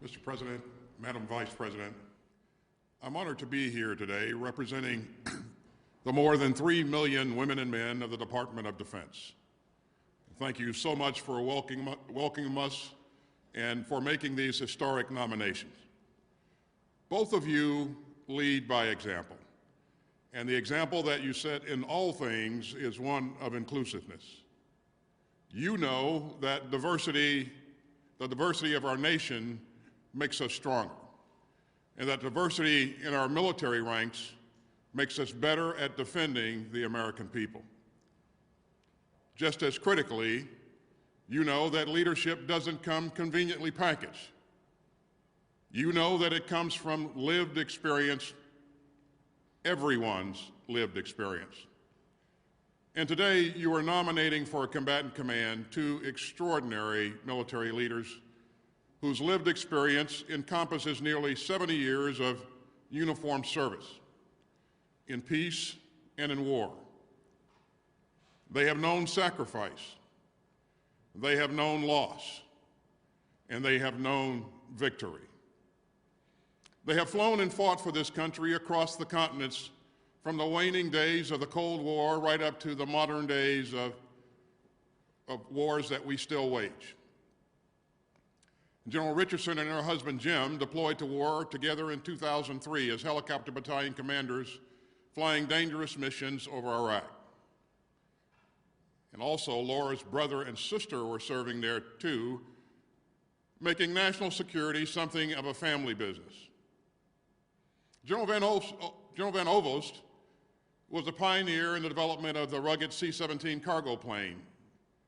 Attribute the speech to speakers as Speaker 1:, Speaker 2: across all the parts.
Speaker 1: Mr. President, Madam Vice President, I'm honored to be here today representing the more than 3 million women and men of the Department of Defense. Thank you so much for welcoming us and for making these historic nominations. Both of you lead by example, and the example that you set in all things is one of inclusiveness. You know that the diversity of our nation makes us stronger, and that diversity in our military ranks makes us better at defending the American people. Just as critically, you know that leadership doesn't come conveniently packaged. You know that it comes from lived experience, everyone's lived experience. And today, you are nominating for a combatant command two extraordinary military leaders whose lived experience encompasses nearly 70 years of uniformed service in peace and in war. They have known sacrifice, they have known loss, and they have known victory. They have flown and fought for this country across the continents from the waning days of the Cold War right up to the modern days of wars that we still wage. General Richardson and her husband Jim deployed to war together in 2003 as helicopter battalion commanders flying dangerous missions over Iraq. And also Laura's brother and sister were serving there too, making national security something of a family business. General Van Ovost was a pioneer in the development of the rugged C-17 cargo plane,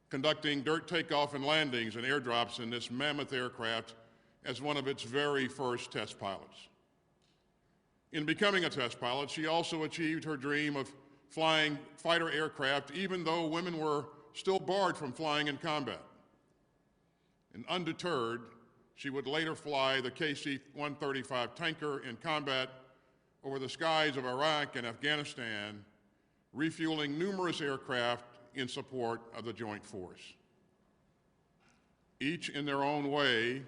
Speaker 1: conducting dirt takeoff and landings and airdrops in this mammoth aircraft as one of its very first test pilots. In becoming a test pilot, she also achieved her dream of flying fighter aircraft, even though women were still barred from flying in combat. And undeterred, she would later fly the KC-135 tanker in combat over the skies of Iraq and Afghanistan, refueling numerous aircraft in support of the joint force. Each in their own way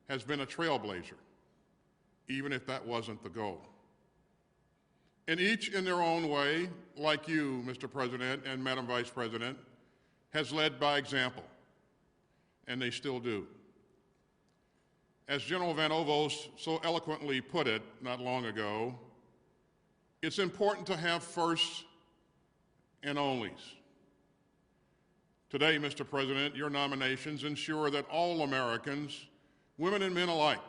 Speaker 1: has been a trailblazer, even if that wasn't the goal. And each in their own way, like you, Mr. President and Madam Vice President, has led by example, and they still do. As General Van Ovost so eloquently put it not long ago, it's important to have firsts and onlys. Today, Mr. President, your nominations ensure that all Americans, women and men alike,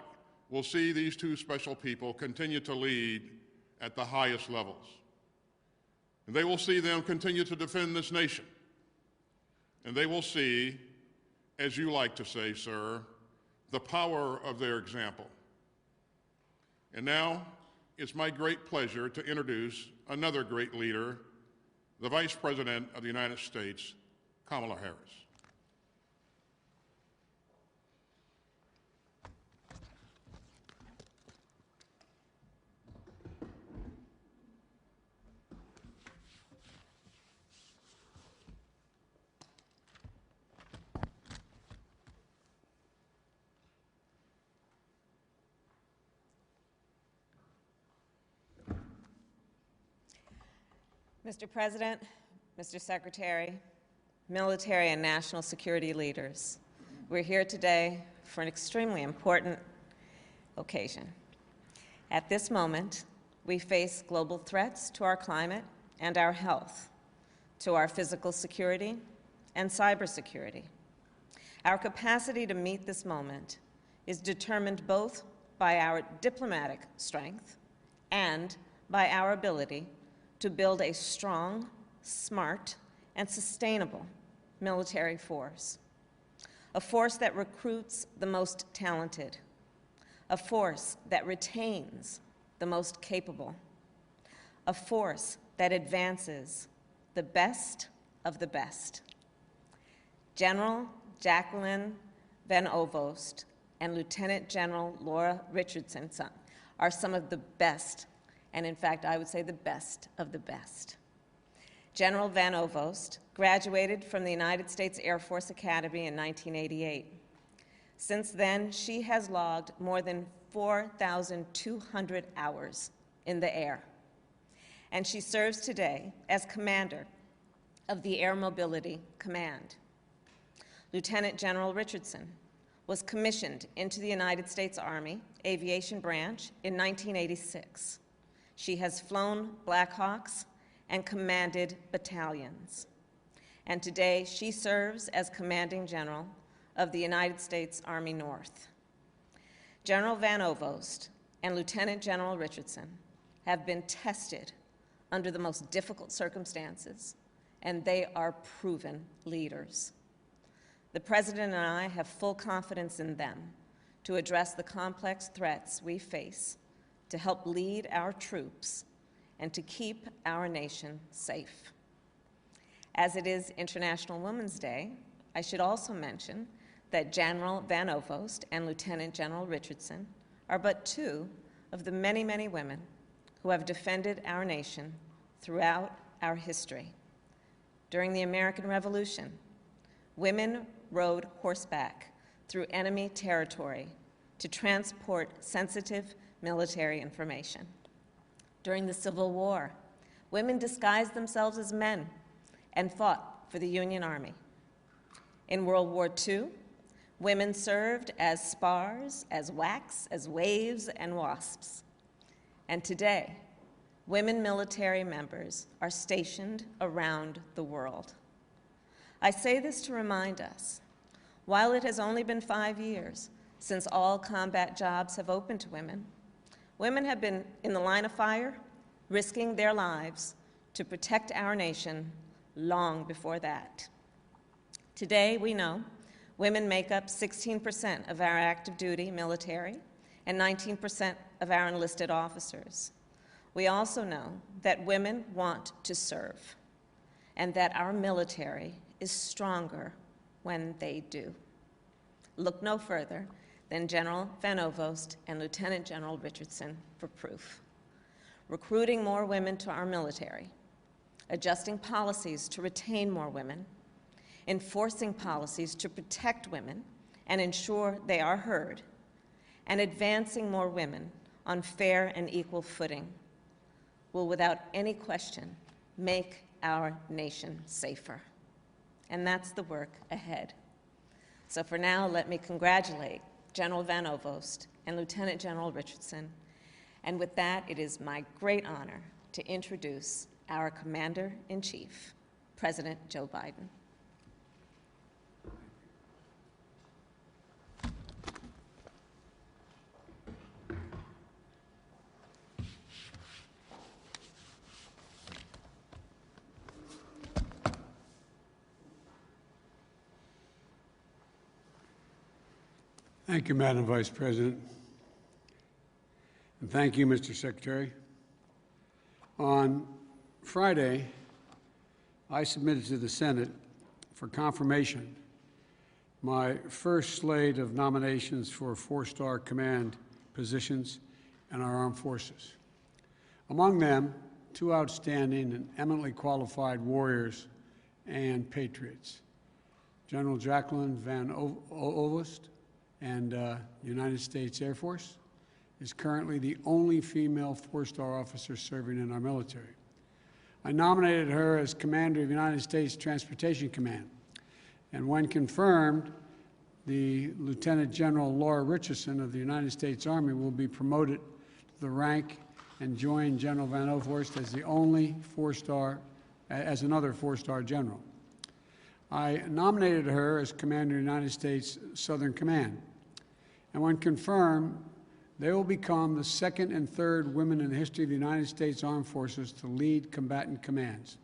Speaker 1: will see these two special people continue to lead at the highest levels. And they will see them continue to defend this nation. And they will see, as you like to say, sir, the power of their example. And now, it's my great pleasure to introduce another great leader, the Vice President of the United States, Kamala Harris.
Speaker 2: Mr. President, Mr. Secretary, military and national security leaders, we're here today for an extremely important occasion. At this moment, we face global threats to our climate and our health, to our physical security and cybersecurity. Our capacity to meet this moment is determined both by our diplomatic strength and by our ability to build a strong, smart, and sustainable military force. A force that recruits the most talented. A force that retains the most capable. A force that advances the best of the best. General Jacqueline Van Ovost and Lieutenant General Laura Richardson are some of the best, and in fact, I would say the best of the best. General Van Ovost graduated from the United States Air Force Academy in 1988. Since then, she has logged more than 4,200 hours in the air, and she serves today as commander of the Air Mobility Command. Lieutenant General Richardson was commissioned into the United States Army Aviation Branch in 1986. She has flown Black Hawks and commanded battalions. And today she serves as commanding general of the United States Army North. General Van Ovost and Lieutenant General Richardson have been tested under the most difficult circumstances, and they are proven leaders. The President and I have full confidence in them to address the complex threats we face, to help lead our troops, and to keep our nation safe. As it is International Women's Day, I should also mention that General Van Ovost and Lieutenant General Richardson are but two of the many, many women who have defended our nation throughout our history. During the American Revolution, women rode horseback through enemy territory to transport sensitive military information. During the Civil War, women disguised themselves as men and fought for the Union Army. In World War II, women served as spars, as whacks, as waves, and wasps. And today, women military members are stationed around the world. I say this to remind us, while it has only been 5 years since all combat jobs have opened to women, women have been in the line of fire, risking their lives to protect our nation long before that. Today, we know women make up 16% of our active duty military and 19% of our enlisted officers. We also know that women want to serve and that our military is stronger when they do. Look no further than General Van Ovost and Lieutenant General Richardson for proof. Recruiting more women to our military, adjusting policies to retain more women, enforcing policies to protect women and ensure they are heard, and advancing more women on fair and equal footing will, without any question, make our nation safer. And that's the work ahead. So for now, let me congratulate General Van Ovost and Lieutenant General Richardson. And with that, it is my great honor to introduce our Commander-in-Chief, President Joe Biden.
Speaker 3: Thank you, Madam Vice President. And thank you, Mr. Secretary. On Friday, I submitted to the Senate for confirmation my first slate of nominations for four-star command positions in our armed forces. Among them, two outstanding and eminently qualified warriors and patriots, General Jacqueline Van Ovost, and United States Air Force, is currently the only female four-star officer serving in our military. I nominated her as Commander of United States Transportation Command, and when confirmed, the Lieutenant General Laura Richardson of the United States Army will be promoted to the rank and join General Van Ovost as the only another four-star general. I nominated her as Commander of the United States Southern Command, and when confirmed, they will become the second and third women in the history of the United States Armed Forces to lead combatant commands.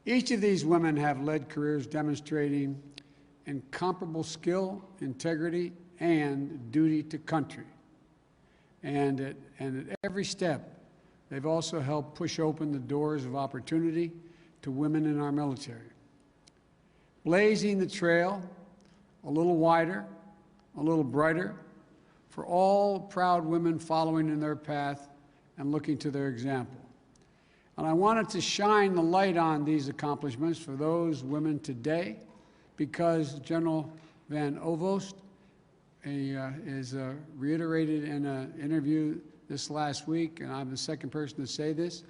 Speaker 3: Each of these women have led careers demonstrating incomparable skill, integrity, and duty to country. And at every step, they've also helped push open the doors of opportunity to women in our military, blazing the trail a little wider, a little brighter, for all proud women following in their path and looking to their example. And I wanted to shine the light on these accomplishments for those women today, because General Van Ovost is reiterated in an interview this last week, and I'm the second person to say this.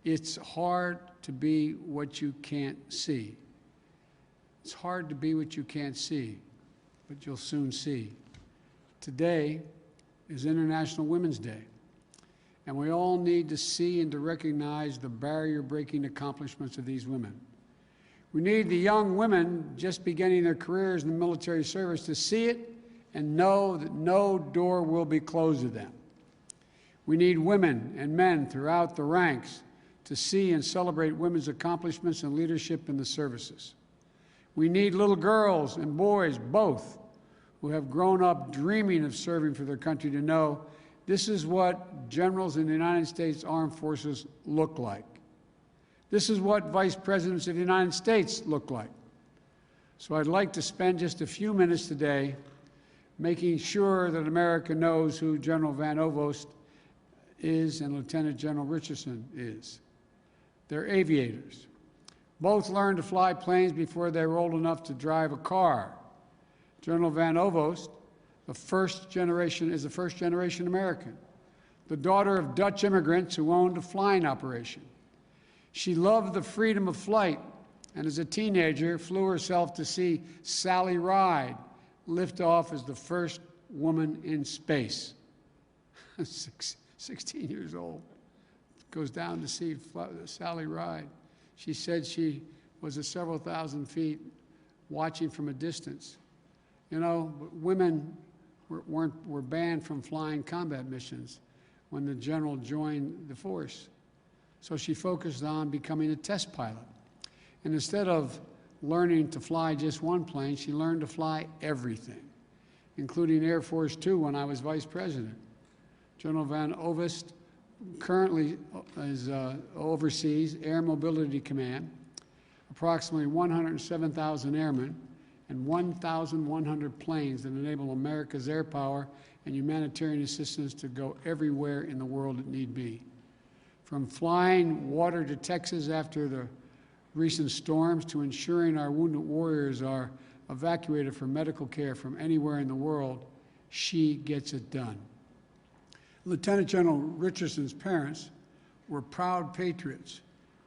Speaker 3: It's hard to be what you can't see. It's hard to be what you can't see, but you'll soon see. Today is International Women's Day, and we all need to see and to recognize the barrier-breaking accomplishments of these women. We need the young women just beginning their careers in the military service to see it and know that no door will be closed to them. We need women and men throughout the ranks to see and celebrate women's accomplishments and leadership in the services. We need little girls and boys, both, who have grown up dreaming of serving for their country to know this is what generals in the United States Armed Forces look like. This is what vice presidents of the United States look like. So I'd like to spend just a few minutes today making sure that America knows who General Van Ovost is and Lieutenant General Richardson is. They're aviators. Both learned to fly planes before they were old enough to drive a car. General Van Ovost, is a first-generation American, the daughter of Dutch immigrants who owned a flying operation. She loved the freedom of flight, and as a teenager, flew herself to see Sally Ride lift off as the first woman in space. 16 years old, goes down to see Sally Ride. She said she was at several thousand feet watching from a distance. You know, women were banned from flying combat missions when the general joined the force. So she focused on becoming a test pilot. And instead of learning to fly just one plane, she learned to fly everything, including Air Force Two when I was vice president. General Van Ovost currently oversees Air Mobility Command, approximately 107,000 airmen, and 1,100 planes that enable America's air power and humanitarian assistance to go everywhere in the world it need be. From flying water to Texas after the recent storms to ensuring our wounded warriors are evacuated for medical care from anywhere in the world, she gets it done. Lieutenant General Richardson's parents were proud patriots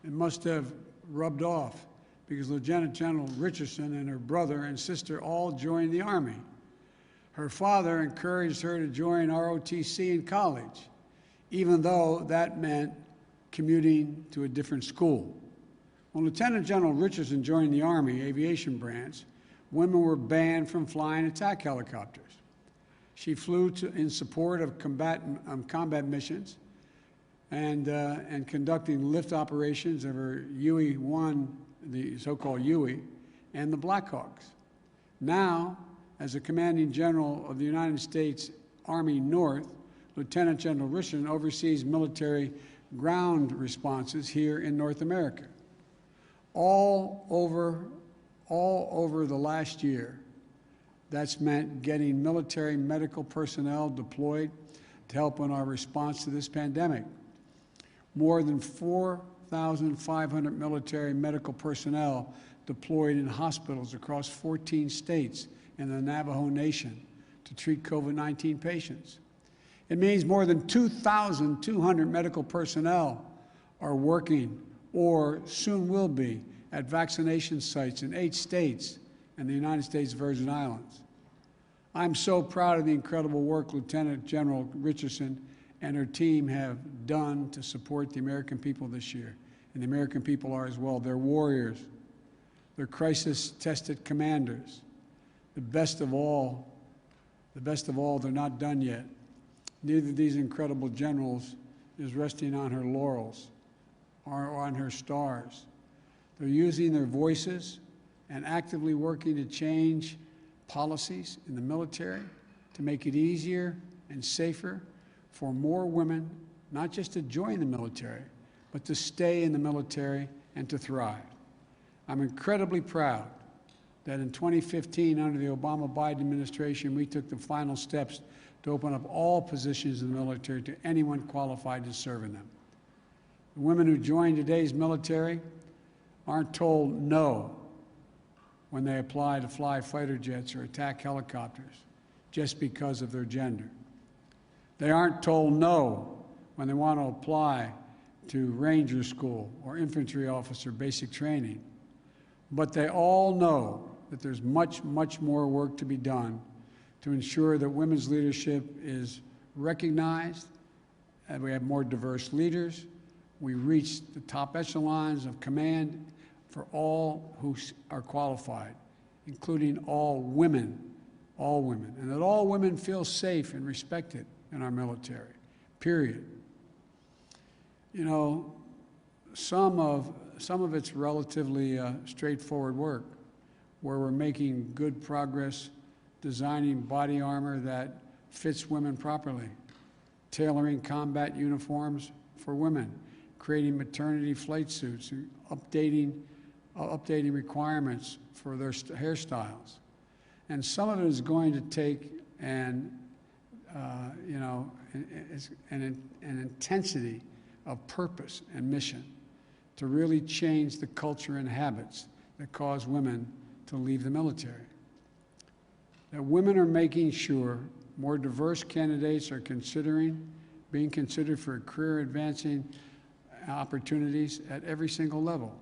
Speaker 3: and must have rubbed off because Lieutenant General Richardson and her brother and sister all joined the Army. Her father encouraged her to join ROTC in college, even though that meant commuting to a different school. When Lieutenant General Richardson joined the Army aviation branch, women were banned from flying attack helicopters. She flew in support of combat missions and conducting lift operations of her UE-1, the so-called UE, and the Blackhawks. Now, as a commanding general of the United States Army North, Lieutenant General Richardson oversees military ground responses here in North America. All over the last year, that's meant getting military medical personnel deployed to help in our response to this pandemic. More than 4,500 military medical personnel deployed in hospitals across 14 states in the Navajo Nation to treat COVID-19 patients. It means more than 2,200 medical personnel are working or soon will be at vaccination sites in 8 states and the United States Virgin Islands. I'm so proud of the incredible work Lieutenant General Richardson and her team have done to support the American people this year. And the American people are as well. They're warriors. They're crisis-tested commanders. The best of all, they're not done yet. Neither of these incredible generals is resting on her laurels or on her stars. They're using their voices and actively working to change policies in the military to make it easier and safer for more women, not just to join the military, but to stay in the military and to thrive. I'm incredibly proud that in 2015, under the Obama-Biden administration, we took the final steps to open up all positions in the military to anyone qualified to serve in them. The women who join today's military aren't told no when they apply to fly fighter jets or attack helicopters. just because of their gender. They aren't told no when they want to apply to Ranger School or infantry officer basic training. But they all know that there's much, much more work to be done to ensure that women's leadership is recognized, and we have more diverse leaders. We reach the top echelons of command for all who are qualified, including all women, and that all women feel safe and respected in our military, period. You know, some of it's relatively straightforward work, where we're making good progress designing body armor that fits women properly, tailoring combat uniforms for women, creating maternity flight suits, and updating requirements for their hairstyles. And some of it is going to take an intensity of purpose and mission to really change the culture and habits that cause women to leave the military. That women are making sure more diverse candidates are being considered for career advancing opportunities at every single level.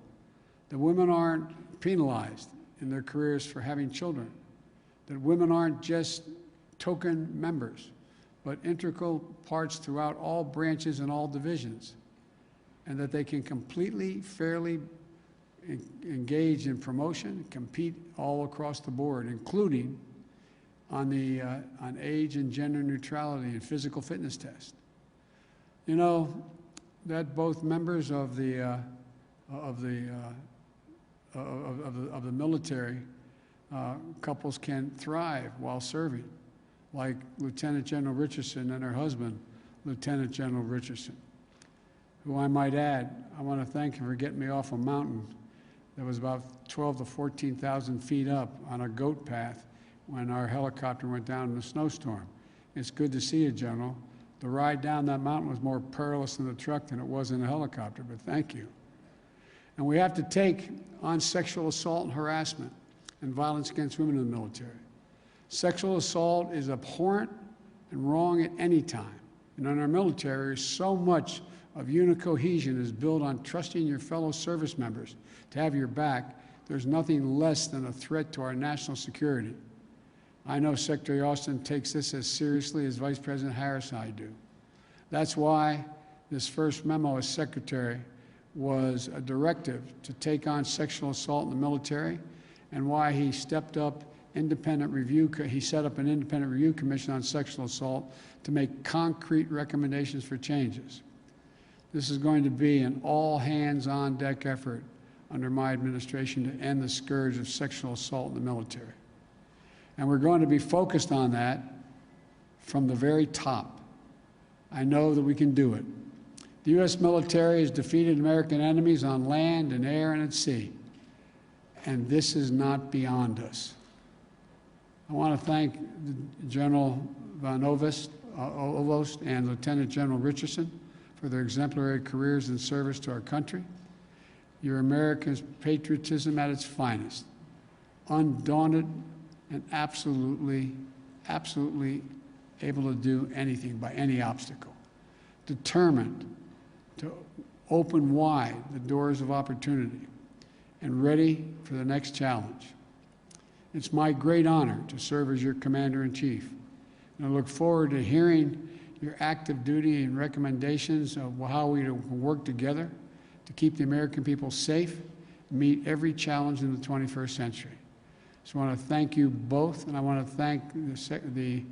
Speaker 3: That women aren't penalized in their careers for having children. That women aren't just token members, but integral parts throughout all branches and all divisions. And that they can completely, fairly engage in promotion, compete all across the board, including on age and gender neutrality and physical fitness tests. You know, that both members of the military couples can thrive while serving, like Lieutenant General Richardson and her husband, Lieutenant General Richardson, who I might add, I want to thank him for getting me off a mountain that was about 12 to 14,000 feet up on a goat path when our helicopter went down in a snowstorm. It's good to see you, General. The ride down that mountain was more perilous in the truck than it was in the helicopter, but thank you. And we have to take on sexual assault and harassment and violence against women in the military. Sexual assault is abhorrent and wrong at any time. And in our military, so much of unit cohesion is built on trusting your fellow service members to have your back. There's nothing less than a threat to our national security. I know Secretary Austin takes this as seriously as Vice President Harris and I do. That's why this first memo as Secretary was a directive to take on sexual assault in the military, and why he stepped up independent review. He set up an independent review commission on sexual assault to make concrete recommendations for changes. This is going to be an all-hands-on-deck effort under my administration to end the scourge of sexual assault in the military. And we're going to be focused on that from the very top. I know that we can do it. The U.S. military has defeated American enemies on land and air and at sea, and this is not beyond us. I want to thank General Von Ovost and Lieutenant General Richardson for their exemplary careers in service to our country. Your America's patriotism at its finest, undaunted and absolutely able to do anything by any obstacle, determined to open wide the doors of opportunity, and ready for the next challenge. It's my great honor to serve as your Commander-in-Chief, and I look forward to hearing your active duty and recommendations of how we can work together to keep the American people safe, meet every challenge in the 21st century. So I want to thank you both, and I want to thank the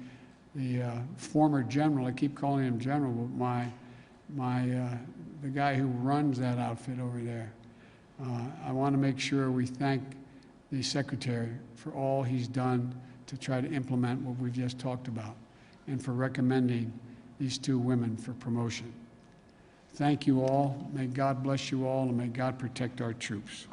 Speaker 3: former general. I keep calling him general, but the guy who runs that outfit over there. I want to make sure we thank the Secretary for all he's done to try to implement what we've just talked about, and for recommending these two women for promotion. Thank you all. May God bless you all, and may God protect our troops.